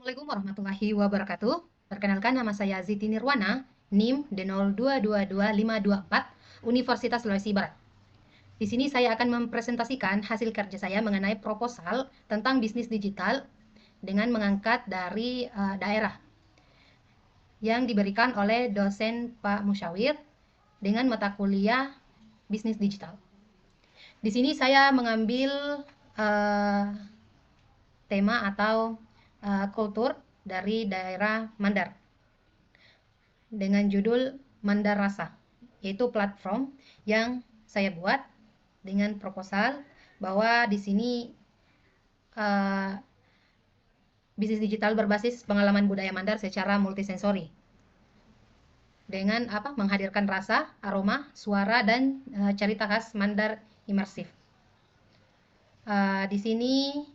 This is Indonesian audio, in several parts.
Assalamualaikum warahmatullahi wabarakatuh. Perkenalkan, nama saya Ziti Nirwana, NIM D02222524, Universitas Sulawesi Barat. Di sini saya akan mempresentasikan hasil kerja saya mengenai proposal tentang bisnis digital dengan mengangkat dari daerah yang diberikan oleh dosen Pak Musyawir dengan mata kuliah bisnis digital. Di sini saya mengambil uh, tema atau kultur dari daerah Mandar dengan judul Mandar Rasa, yaitu platform yang saya buat dengan proposal bahwa di sini uh, bisnis digital berbasis pengalaman budaya Mandar secara multisensori dengan menghadirkan rasa, aroma, suara, dan cerita khas Mandar imersif. Di sini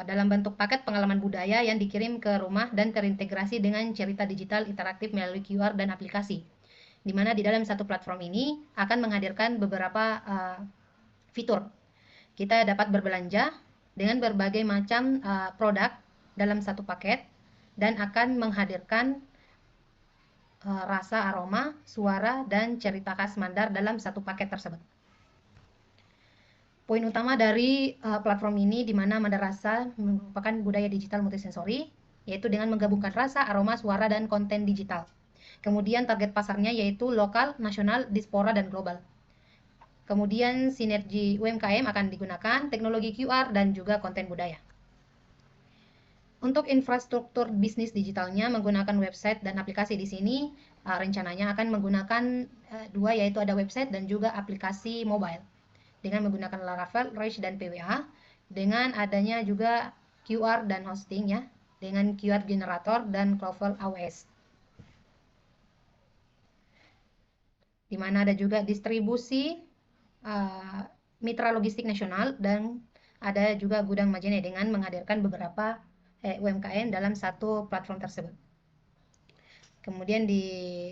dalam bentuk paket pengalaman budaya yang dikirim ke rumah dan terintegrasi dengan cerita digital interaktif melalui QR dan aplikasi. Di mana di dalam satu platform ini akan menghadirkan beberapa fitur. Kita dapat berbelanja dengan berbagai macam produk dalam satu paket dan akan menghadirkan rasa, aroma, suara, dan cerita khas Mandar dalam satu paket tersebut. Poin utama dari platform ini di mana Mandar Rasa merupakan budaya digital multisensori, yaitu dengan menggabungkan rasa, aroma, suara, dan konten digital. Kemudian target pasarnya yaitu lokal, nasional, diaspora, dan global. Kemudian sinergi UMKM akan digunakan, teknologi QR, dan juga konten budaya. Untuk infrastruktur bisnis digitalnya menggunakan website dan aplikasi di sini rencananya akan menggunakan dua, yaitu ada website dan juga aplikasi mobile dengan menggunakan Laravel, Reach, dan PWA, dengan adanya juga QR dan hosting ya, dengan QR generator dan Clover AWS. Di mana ada juga distribusi mitra logistik nasional dan ada juga gudang Majene dengan menghadirkan beberapa UMKM dalam satu platform tersebut. Kemudian di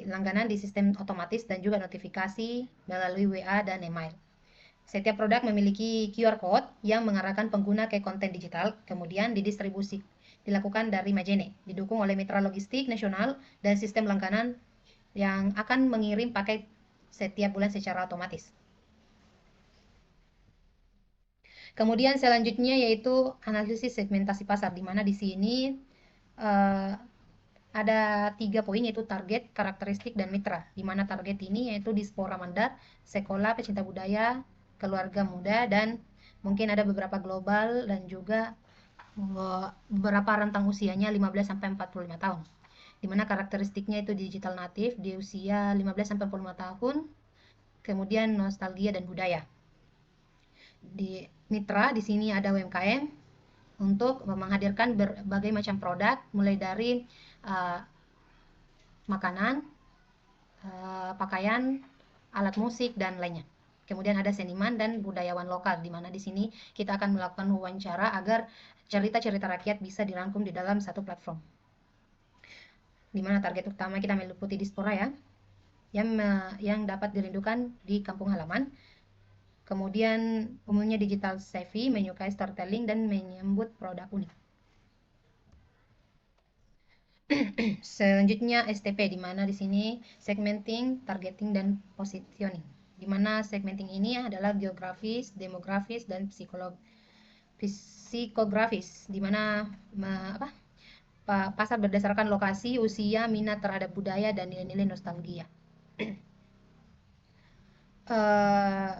langganan di sistem otomatis dan juga notifikasi melalui WA dan email. Setiap produk memiliki QR code yang mengarahkan pengguna ke konten digital, kemudian didistribusi dilakukan dari Majene, didukung oleh mitra logistik nasional dan sistem langganan yang akan mengirim paket setiap bulan secara otomatis. Kemudian selanjutnya yaitu analisis segmentasi pasar, di mana di sini ada 3 poin, yaitu target, karakteristik, dan mitra. Di mana target ini yaitu diaspora Mandar, sekolah, pecinta budaya, keluarga muda, dan mungkin ada beberapa global dan juga beberapa rentang usianya 15-45 tahun. Di mana karakteristiknya itu digital native di usia 15-45 tahun, kemudian nostalgia dan budaya. Di mitra di sini ada UMKM untuk menghadirkan berbagai macam produk mulai dari makanan, pakaian, alat musik, dan lainnya. Kemudian ada seniman dan budayawan lokal, di mana di sini kita akan melakukan wawancara agar cerita-cerita rakyat bisa dirangkum di dalam satu platform. Di mana target utama kita meliputi diaspora ya, yang dapat dirindukan di kampung halaman. Kemudian umumnya digital savvy, menyukai storytelling, dan menyambut produk unik. Selanjutnya STP, di mana di sini segmenting, targeting, dan positioning. Di mana segmenting ini adalah geografis, demografis, dan psikografis, di mana pasar berdasarkan lokasi, usia, minat terhadap budaya, dan nilai-nilai nostalgia.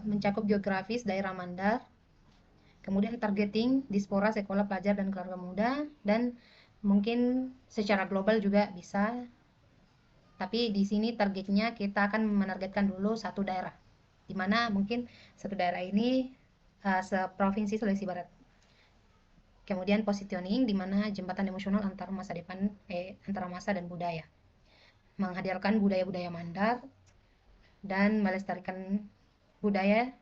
Mencakup geografis daerah Mandar, kemudian targeting diaspora, sekolah, pelajar, dan keluarga muda, dan mungkin secara global juga bisa, tapi di sini targetnya kita akan menargetkan dulu satu daerah, di mana mungkin satu daerah ini seprovinsi Sulawesi Barat. Kemudian positioning, di mana jembatan emosional antara antara masa dan budaya, menghadirkan budaya-budaya Mandar dan melestarikan budaya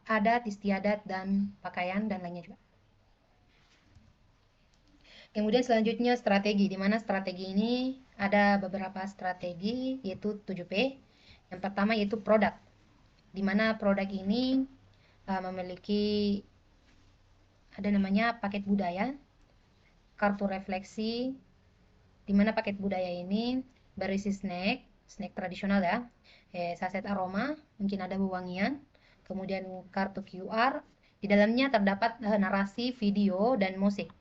adat, istiadat, dan pakaian, dan lainnya juga. Kemudian selanjutnya strategi, di mana strategi ini ada beberapa strategi, yaitu 7P. Yang pertama yaitu produk, di mana produk ini memiliki ada namanya paket budaya, kartu refleksi, di mana paket budaya ini berisi snack tradisional ya, saset aroma, mungkin ada wewangian, kemudian kartu QR, di dalamnya terdapat narasi, video, dan musik,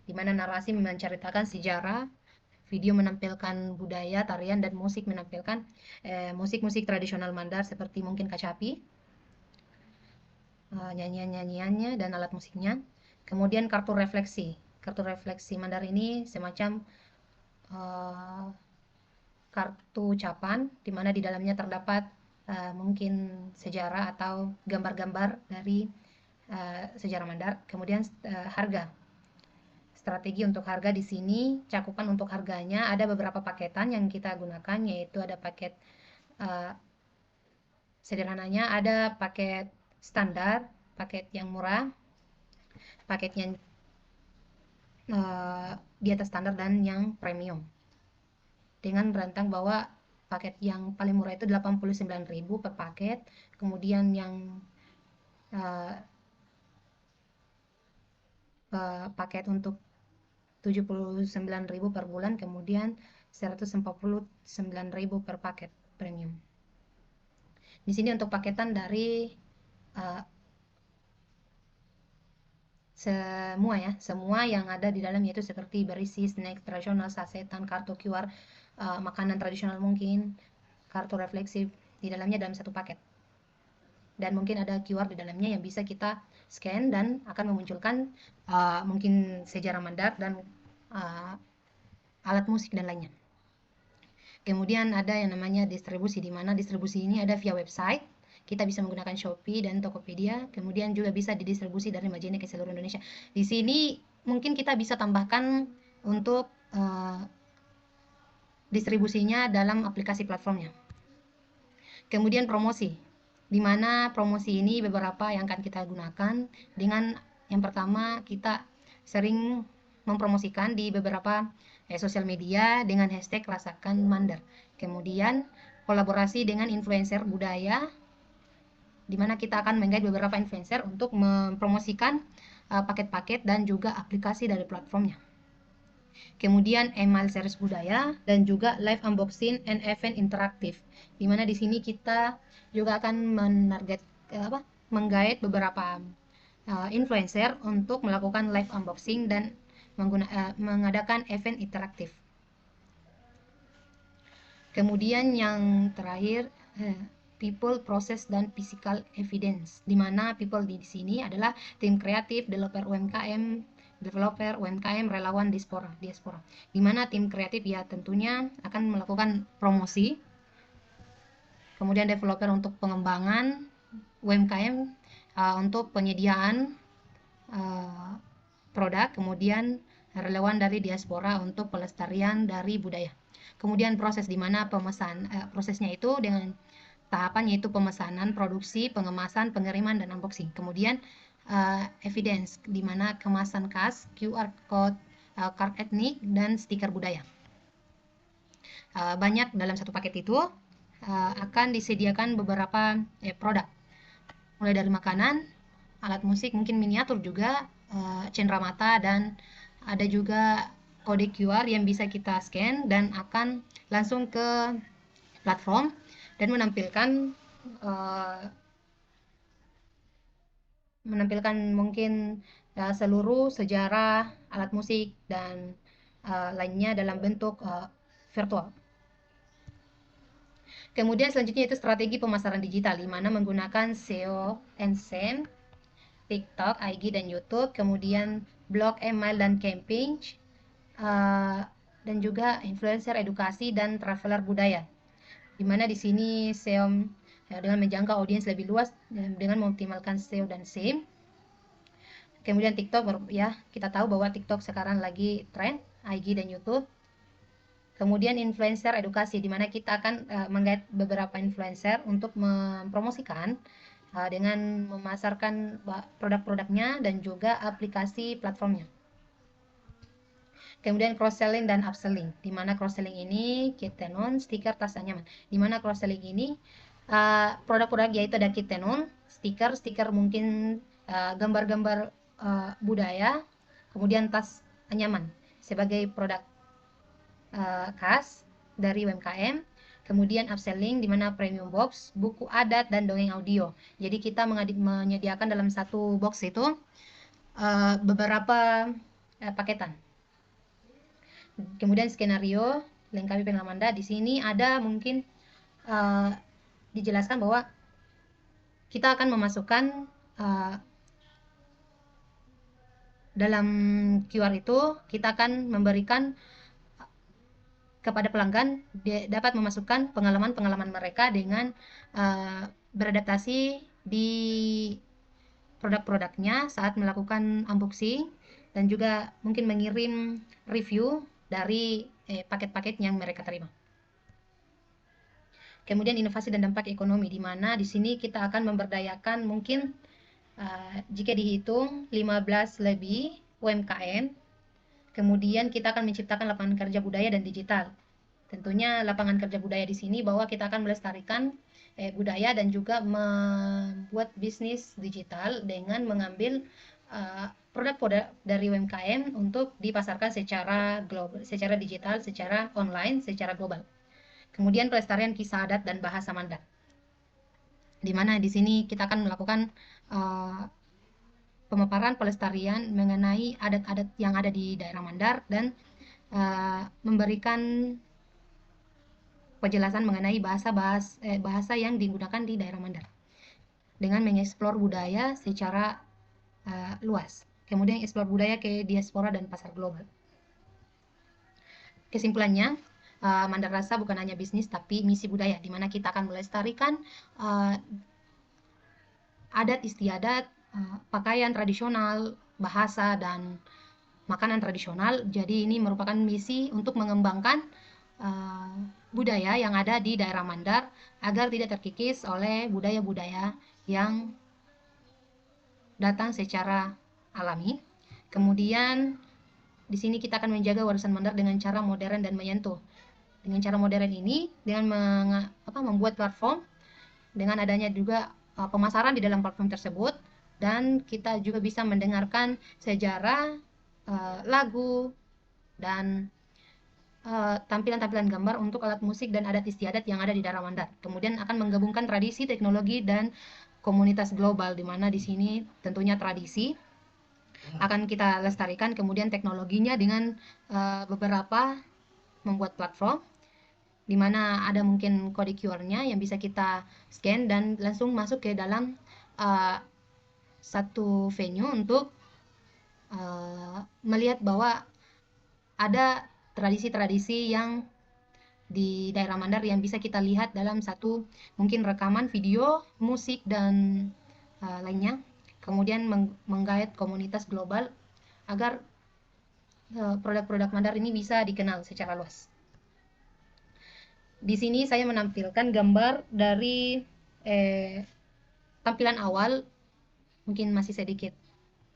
di mana narasi menceritakan sejarah, video menampilkan budaya, tarian, dan musik menampilkan musik-musik tradisional Mandar seperti mungkin kacapi, nyanyian-nyanyiannya, dan alat musiknya. Kemudian kartu refleksi. Kartu refleksi Mandar ini semacam kartu ucapan, di mana di dalamnya terdapat mungkin sejarah atau gambar-gambar dari sejarah Mandar. Kemudian harga. Strategi untuk harga di sini, cakupan untuk harganya ada beberapa paketan yang kita gunakan, yaitu ada paket sederhananya, ada paket standar, paket yang murah, paket yang di atas standar, dan yang premium. Dengan berantang bahwa paket yang paling murah itu 89.000 per paket, kemudian yang paket untuk 79.000 per bulan, kemudian 149.000 per paket premium. Di sini untuk paketan dari semua yang ada di dalam, yaitu seperti berisi snack tradisional, sasetan, kartu QR, makanan tradisional mungkin, kartu refleksi di dalamnya dalam satu paket. Dan mungkin ada QR di dalamnya yang bisa kita scan dan akan memunculkan mungkin sejarah Mandar dan alat musik dan lainnya. Kemudian ada yang namanya distribusi, di mana distribusi ini ada via website. Kita bisa menggunakan Shopee dan Tokopedia, kemudian juga bisa didistribusi dari Majene ke seluruh Indonesia. Di sini mungkin kita bisa tambahkan untuk distribusinya dalam aplikasi platformnya. Kemudian promosi, di mana promosi ini beberapa yang akan kita gunakan dengan yang pertama, kita sering mempromosikan di beberapa sosial media dengan hashtag Rasakan Mandar. Kemudian kolaborasi dengan influencer budaya, di mana kita akan menggait beberapa influencer untuk mempromosikan paket-paket dan juga aplikasi dari platformnya. Kemudian email series budaya dan juga live unboxing and event interaktif, di mana di sini kita juga akan menggait beberapa influencer untuk melakukan live unboxing dan mengadakan event interaktif. Kemudian yang terakhir, people, process, dan physical evidence, di mana people di sini adalah tim kreatif, developer UMKM, relawan diaspora, di mana tim kreatif ya tentunya akan melakukan promosi, kemudian developer untuk pengembangan UMKM untuk penyediaan produk, kemudian relawan dari diaspora untuk pelestarian dari budaya. Kemudian proses, di mana prosesnya itu dengan tahapan, yaitu pemesanan, produksi, pengemasan, pengiriman, dan unboxing. Kemudian evidence, di mana kemasan khas, QR code, card etnik, dan stiker budaya. Banyak dalam satu paket itu akan disediakan beberapa produk, mulai dari makanan, alat musik, mungkin miniatur juga, cenderamata, dan ada juga kode QR yang bisa kita scan dan akan langsung ke platform dan menampilkan mungkin seluruh sejarah alat musik dan lainnya dalam bentuk virtual. Kemudian selanjutnya itu strategi pemasaran digital, di mana menggunakan SEO and SEM, TikTok, IG, dan YouTube, kemudian blog, email, dan campaign, dan juga influencer edukasi dan traveler budaya, di mana di sini SEO dengan menjangkau audiens lebih luas dengan mengoptimalkan SEO dan SEM. Kemudian TikTok, ya kita tahu bahwa TikTok sekarang lagi tren, IG dan YouTube. Kemudian influencer edukasi, di mana kita akan menggait beberapa influencer untuk mempromosikan dengan memasarkan produk-produknya dan juga aplikasi platformnya. Kemudian cross-selling dan upselling, di mana cross-selling ini kit tenun, stiker, tas anyaman. Di mana cross-selling ini produk-produk yaitu ada kit tenun, stiker mungkin gambar-gambar budaya, kemudian tas anyaman sebagai produk khas dari UMKM. Kemudian upselling di mana premium box, buku adat, dan dongeng audio. Jadi kita menyediakan dalam satu box itu beberapa paketan. Kemudian skenario lengkapi pengalaman Anda. Di sini ada mungkin dijelaskan bahwa kita akan memasukkan dalam QR itu kita akan memberikan kepada pelanggan dapat memasukkan pengalaman-pengalaman mereka dengan beradaptasi di produk-produknya saat melakukan unboxing, dan juga mungkin mengirim review dari paket-paket yang mereka terima. Kemudian inovasi dan dampak ekonomi, di mana di sini kita akan memberdayakan mungkin jika dihitung 15 lebih UMKM. Kemudian kita akan menciptakan lapangan kerja budaya dan digital. Tentunya lapangan kerja budaya di sini bahwa kita akan melestarikan budaya dan juga membuat bisnis digital dengan mengambil produk-produk dari UMKM untuk dipasarkan secara global, secara digital, secara online, secara global. Kemudian pelestarian kisah adat dan bahasa Mandar, di mana di sini kita akan melakukan pemaparan pelestarian mengenai adat-adat yang ada di daerah Mandar dan memberikan penjelasan mengenai bahasa yang digunakan di daerah Mandar dengan mengeksplor budaya secara luas. Kemudian eksplor budaya ke diaspora dan pasar global. Kesimpulannya, Mandar Rasa bukan hanya bisnis tapi misi budaya, di mana kita akan melestarikan adat istiadat, pakaian tradisional, bahasa, dan makanan tradisional. Jadi ini merupakan misi untuk mengembangkan budaya yang ada di daerah Mandar agar tidak terkikis oleh budaya-budaya yang datang secara alami. Kemudian di sini kita akan menjaga warisan Mandar dengan cara modern dan menyentuh. Dengan cara modern ini dengan membuat platform dengan adanya juga pemasaran di dalam platform tersebut, dan kita juga bisa mendengarkan sejarah, lagu, dan tampilan-tampilan gambar untuk alat musik dan adat istiadat yang ada di daerah Mandar. Kemudian akan menggabungkan tradisi, teknologi, dan komunitas global, di mana di sini tentunya tradisi akan kita lestarikan, kemudian teknologinya dengan beberapa membuat platform di mana ada mungkin kode QR-nya yang bisa kita scan dan langsung masuk ke dalam satu venue untuk melihat bahwa ada tradisi-tradisi yang di daerah Mandar yang bisa kita lihat dalam satu mungkin rekaman video, musik, dan lainnya. Kemudian menggait komunitas global agar produk-produk Mandar ini bisa dikenal secara luas. Di sini saya menampilkan gambar dari tampilan awal, mungkin masih sedikit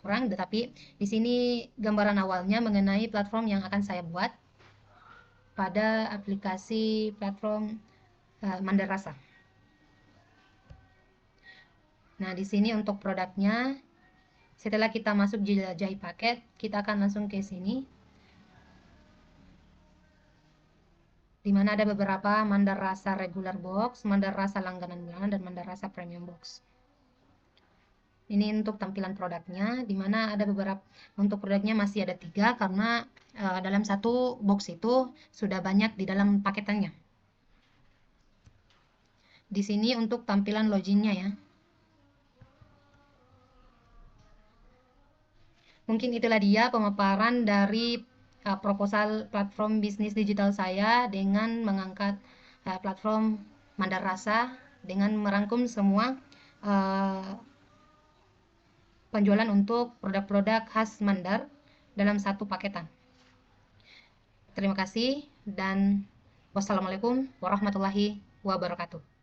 kurang, tetapi di sini gambaran awalnya mengenai platform yang akan saya buat pada aplikasi platform Mandar Rasa. Nah, di sini untuk produknya, setelah kita masuk jelajahi paket, kita akan langsung ke sini, di mana ada beberapa Mandar Rasa regular box, Mandar Rasa langganan bulanan, dan Mandar Rasa premium box. Ini untuk tampilan produknya, di mana ada beberapa, untuk produknya masih ada 3 karena dalam satu box itu sudah banyak di dalam paketannya. Di sini untuk tampilan loginnya ya. Mungkin itulah dia pemaparan dari proposal platform bisnis digital saya dengan mengangkat platform Mandar Rasa dengan merangkum semua penjualan untuk produk-produk khas Mandar dalam satu paketan. Terima kasih dan wassalamualaikum warahmatullahi wabarakatuh.